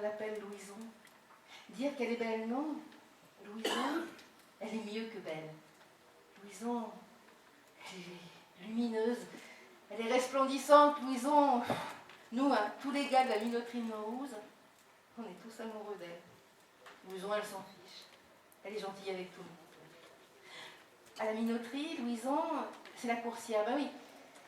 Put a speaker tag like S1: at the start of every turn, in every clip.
S1: l'appelle Louison. Dire qu'elle est belle, non. Louison, elle est mieux que belle. Louison, elle est lumineuse, elle est resplendissante. Louison, nous, hein, tous les gars de la minoterie de Morouze, on est tous amoureux d'elle. Louison, elle s'en fiche. Elle est gentille avec tout le monde. À la minoterie, Louison, c'est la coursière. Ben oui,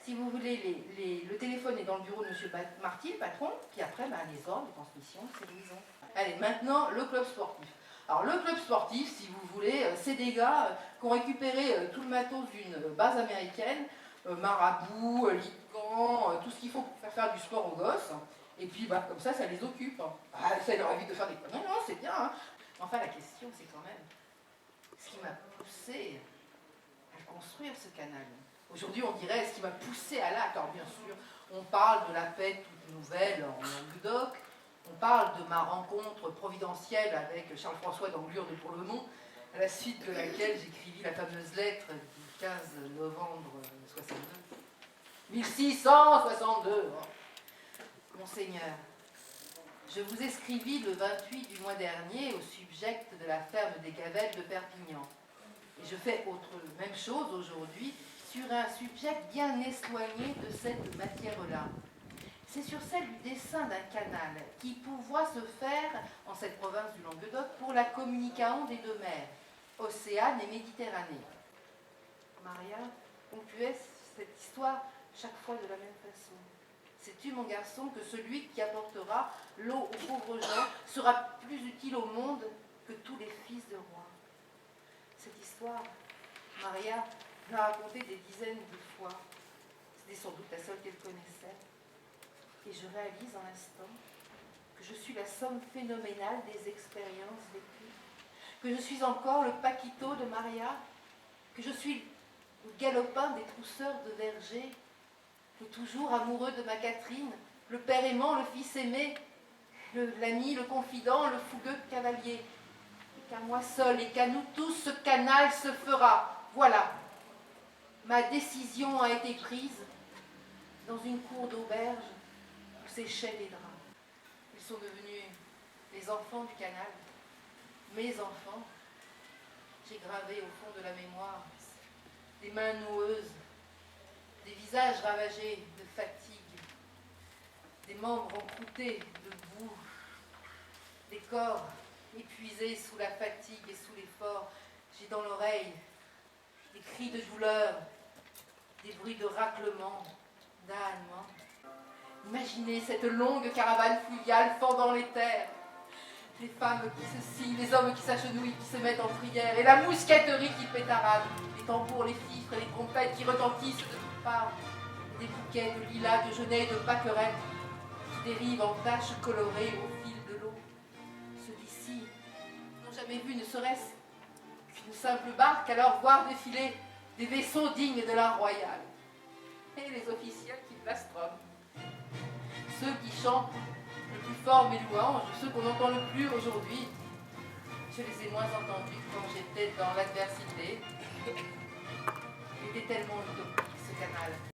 S1: si vous voulez, le téléphone est dans le bureau de M. Marty, le patron, puis après, ben, les ordres de transmission, c'est Louison. Allez, maintenant, le club sportif. Alors, le club sportif, si vous voulez, c'est des gars qui ont récupéré tout le matos d'une base américaine, marabout, lit-camp, tout ce qu'il faut pour faire du sport aux gosses. Et puis, bah, comme ça les occupe. Ah, ça leur évite de faire des conneries. Non, c'est bien. Hein. Enfin, la question, c'est quand même ce qui m'a poussé à construire ce canal. Aujourd'hui, on dirait ce qui m'a poussé à l'acte. Alors, bien sûr, on parle de la paix toute nouvelle en Languedoc. On parle de ma rencontre providentielle avec Charles-François d'Anglure de Bourlemont, à la suite de laquelle j'écrivis la fameuse lettre du 15 novembre 62. 1662. Monseigneur, je vous écrivis le 28 du mois dernier au subject de la ferme des Gavelles de Perpignan. Et je fais même chose aujourd'hui sur un sujet bien éloigné de cette matière-là. C'est sur celle du dessin d'un canal qui pourvoit se faire en cette province du Languedoc pour la communication des deux mers, Océane et Méditerranée. Maria concluait cette histoire chaque fois de la même façon. Sais-tu, mon garçon, que celui qui apportera l'eau aux pauvres gens sera plus utile au monde que tous les fils de rois. Cette histoire, Maria l'a racontée des dizaines de fois. C'était sans doute la seule qu'elle connaissait. Et je réalise en l'instant que je suis la somme phénoménale des expériences vécues, que je suis encore le Paquito de Maria, que je suis le galopin des trousseurs de verger, le toujours amoureux de ma Catherine, le père aimant, le fils aimé, l'ami, le confident, le fougueux cavalier. Et qu'à moi seul et qu'à nous tous, ce canal se fera. Voilà. Ma décision a été prise dans une cour d'auberge où séchaient les draps. Ils sont devenus les enfants du canal, mes enfants. J'ai gravé au fond de la mémoire des mains noueuses, des visages ravagés de fatigue, des membres encroutés de boue, des corps épuisés sous la fatigue et sous l'effort. J'ai dans l'oreille des cris de douleur, des bruits de raclement, d'ânement. Imaginez cette longue caravane fluviale fendant les terres, les femmes qui se sillent, les hommes qui s'agenouillent, qui se mettent en prière, et la mousqueterie qui pétarade, les tambours, les fifres et les trompettes qui retentissent de toutes parts, des bouquets de lilas, de genêts, de pâquerettes qui dérivent en taches colorées au fil de l'eau. Ceux d'ici n'ont jamais vu ne serait-ce qu'une simple barque, alors voir défiler des vaisseaux dignes de l'art royal. Et les officiels qui plastronent. Ceux qui chantent le plus fort mes louanges, ceux qu'on entend le plus aujourd'hui, je les ai moins entendus quand j'étais dans l'adversité. Il était tellement utopique ce canal.